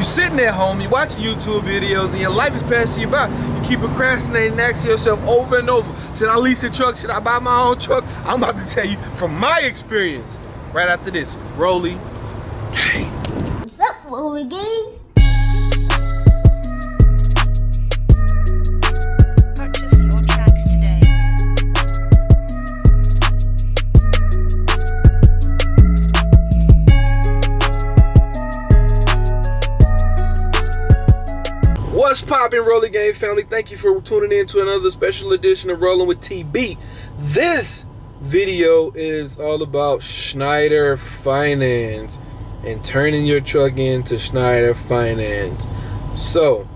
You sitting at home, you watching YouTube videos, and your life is passing you by. You keep procrastinating, asking yourself over and over, should I lease a truck? Should I buy my own truck? I'm about to tell you from my experience right after this. Rolly Gang. What's up, Rolly Gang? Purchase your tracks today. What's poppin', Rolling Gang family? Thank you for tuning in to another special edition of Rolling with TB. This video is all about Schneider Finance and turning your truck into Schneider Finance. So,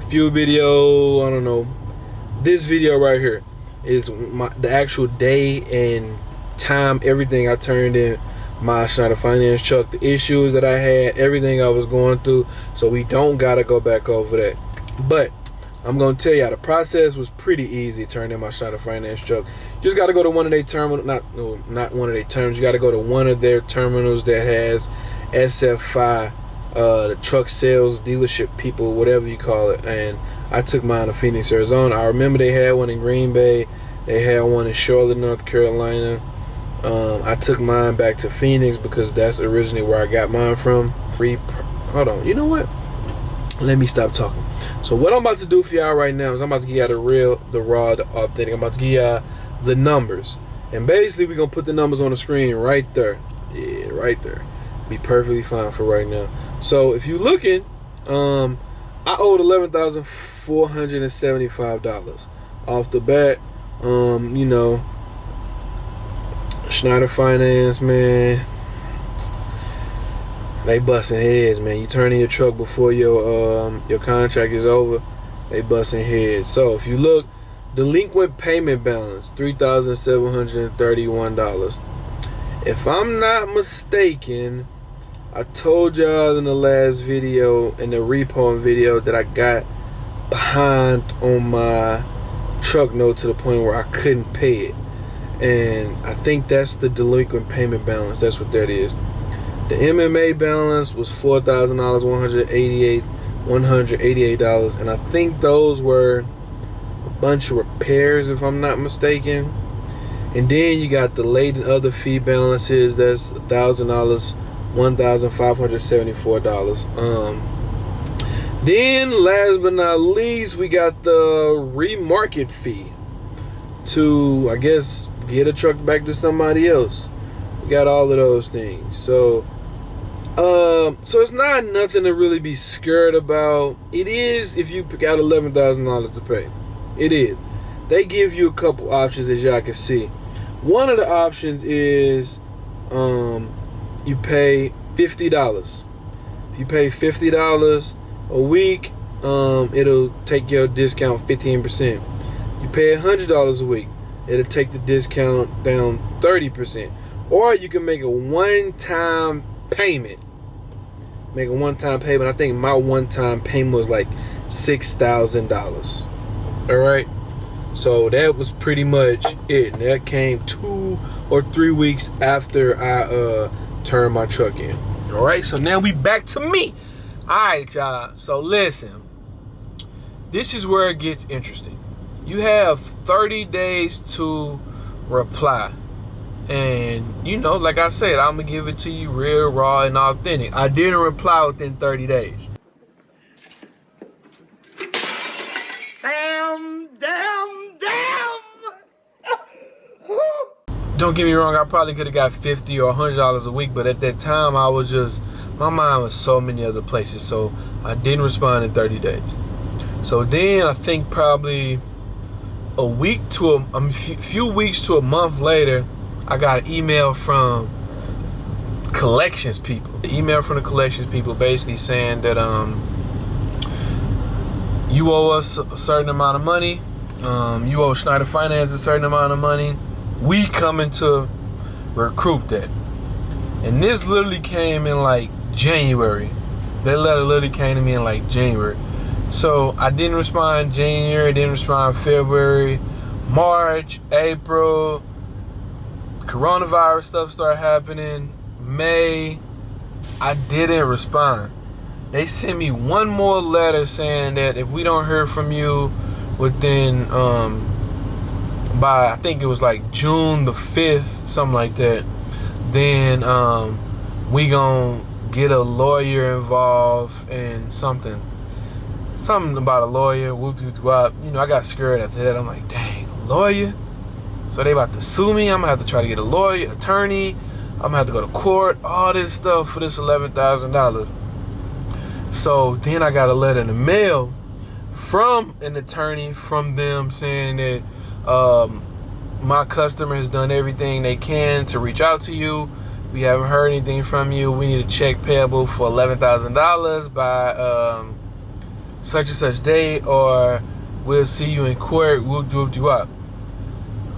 few video, I don't know. This video right here is the actual day and time, everything I turned in my Schneider Finance truck, the issues that I had, everything I was going through, so we don't gotta go back over that. But I'm gonna tell you, the process was pretty easy turning in my Schneider Finance truck. You just gotta go to one of their terminals, not one of their terminals. You gotta go to one of their terminals that has SFI, the truck sales dealership people, whatever you call it. And I took mine to Phoenix, Arizona. I remember they had one in Green Bay, they had one in Charlotte, North Carolina. I took mine back to Phoenix because that's originally where I got mine from. Hold on, you know what? Let me stop talking. So what I'm about to do for y'all right now is I'm about to give y'all the real, the raw, the authentic. I'm about to give y'all the numbers. And basically we're going to put the numbers on the screen right there. Yeah, right there. Be perfectly fine for right now. So if you're looking, I owed $11,475 off the bat. You know, Schneider Finance, man, they busting heads, man. You turn in your truck before your contract is over, they busting heads. So if you look, delinquent payment balance $3,731. If I'm not mistaken, I told y'all in the last video, in the repo video, that I got behind on my truck note to the point where I couldn't pay it. And I think that's the delinquent payment balance. That's what that is. The MMA balance was $4,000, $188, and I think those were a bunch of repairs, if I'm not mistaken. And then you got the late and other fee balances. That's $1,000, $1,574. Then last but not least, we got the remarket fee to, I guess, get a truck back to somebody else. We got all of those things. So it's not nothing to really be scared about. It is if you got $11,000 to pay. It is. They give you a couple options, as y'all can see. One of the options is you pay $50. If you pay $50 a week, it'll take your discount 15%. You pay $100 a week, it'll take the discount down 30%. Or you can make a one-time payment. I think my one-time payment was like $6,000. All right. So that was pretty much it. And that came 2 or 3 weeks after I turned my truck in. All right. So now we back to me. All right, y'all. So listen, this is where it gets interesting. You have 30 days to reply. And, you know, like I said, I'm going to give it to you real, raw, and authentic. I didn't reply within 30 days. Damn. Don't get me wrong, I probably could have got $50 or $100 a week, but at that time, I was just, my mind was so many other places. So I didn't respond in 30 days. So then I think probably a few weeks to a month later, I got an email from collections people. The email from the collections people basically saying that you owe us a certain amount of money. You owe Schneider Finance a certain amount of money. We coming to recoup that. And this literally came in like January. That letter literally came to me in like January. So I didn't respond in January, didn't respond in February, March, April. Coronavirus stuff started happening. May, I didn't respond. They sent me one more letter saying that if we don't hear from you within by I think it was like June the 5th, something like that, then we gonna get a lawyer involved and something about a lawyer. You know, I got scared after that. I'm like, dang, a lawyer? So they about to sue me. I'm gonna have to try to get a lawyer, attorney. I'm gonna have to go to court, all this stuff for this $11,000. So then I got a letter in the mail from an attorney from them saying that my customer has done everything they can to reach out to you. We haven't heard anything from you. We need a check payable for $11,000 by such and such date, or we'll see you in court. We'll do you up.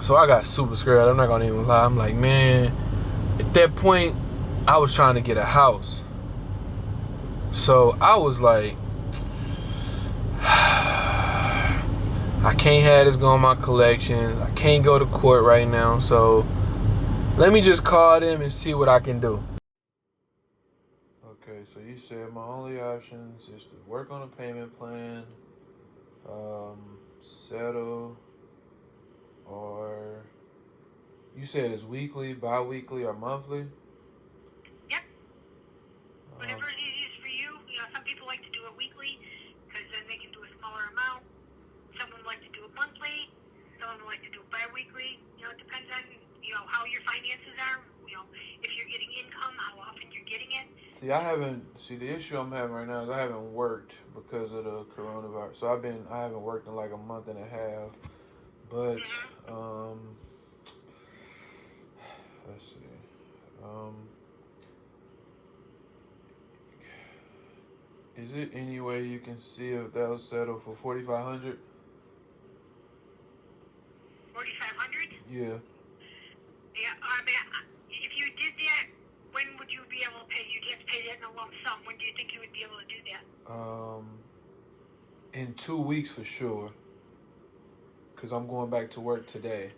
So I got super scared. I'm not gonna even lie. I'm like, man, at that point, I was trying to get a house. So I was like, I can't have this go on my collections. I can't go to court right now. So let me just call them and see what I can do. Okay, so you said my only options is to work on a payment plan, settle, or you said it's weekly, bi-weekly, or monthly? Yep. Whatever is easiest for you. You know, some people like to do it weekly because then they can do a smaller amount. Someone like to do it monthly. Someone like to do it bi-weekly. You know, it depends on, you know, how your finances are. You know, if you're getting income, how often you're getting it. See, the issue I'm having right now is I haven't worked because of the coronavirus. So I haven't worked in like a month and a half. But, let's see. Is it any way you can see if they'll settle for $4,500? 4,500. Yeah. Yeah. I mean, if you did that, when would you be able to pay? You'd have to pay that in a lump sum. When do you think you would be able to do that? In 2 weeks for sure. Cause I'm going back to work today.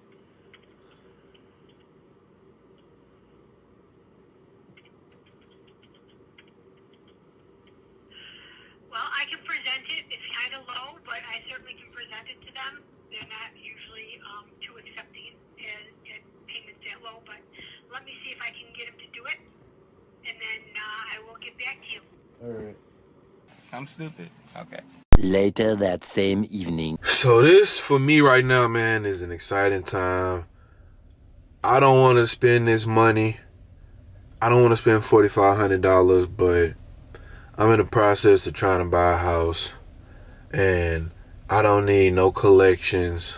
Well, I can present it. It's kind of low, but I certainly can present it to them. They're not usually too accepting at payments that low, but let me see if I can get them to do it, and then I will get back to you. All right. I'm stupid. Okay. Later that same evening. So this, for me right now, man, is an exciting time. I don't want to spend this money. I don't want to spend $4,500, but I'm in the process of trying to buy a house. And I don't need no collections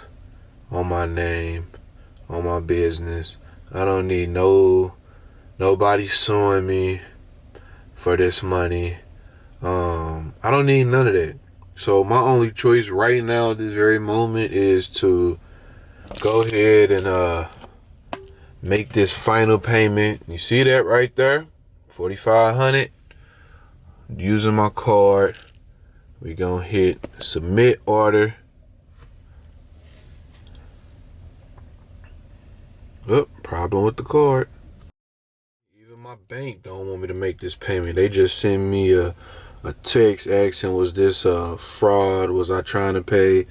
on my name, on my business. I don't need nobody suing me for this money. I don't need none of that. So my only choice right now at this very moment is to go ahead and make this final payment. You see that right there? $4,500. Using my card. We gonna hit submit order. Oh, problem with the card. Even my bank don't want me to make this payment. They just send me a text asking, was this fraud? Was I trying to pay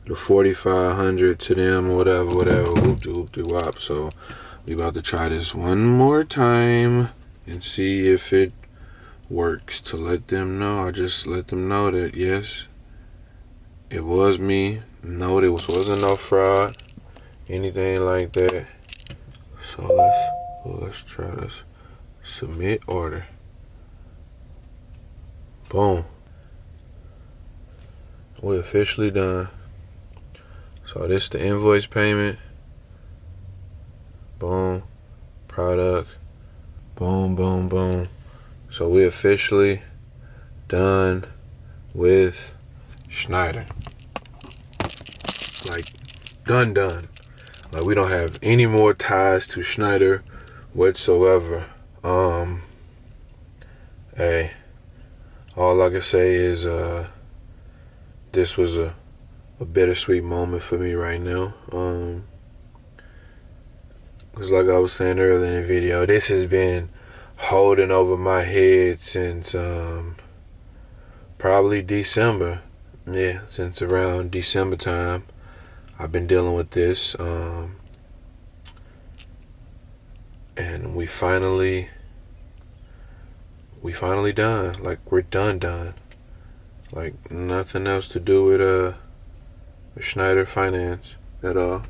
the $4,500 to them or whatever. Whoop-de-whoop-de-wop. So we about to try this one more time and see if it works. To let them know, I just let them know that yes, it was me. No, there wasn't no fraud, anything like that. So let's try this. Submit order. Boom. We're officially done. So this the invoice payment. Boom. Product. Boom, boom, boom. So we're officially done with Schneider. Like, done. Like, we don't have any more ties to Schneider whatsoever. Hey, all I can say is this was a bittersweet moment for me right now. Because like I was saying earlier in the video, this has been holding over my head since probably December. Yeah, since around December time, I've been dealing with this. And we finally done. Like, we're done. Like, nothing else to do with Schneider Finance at all.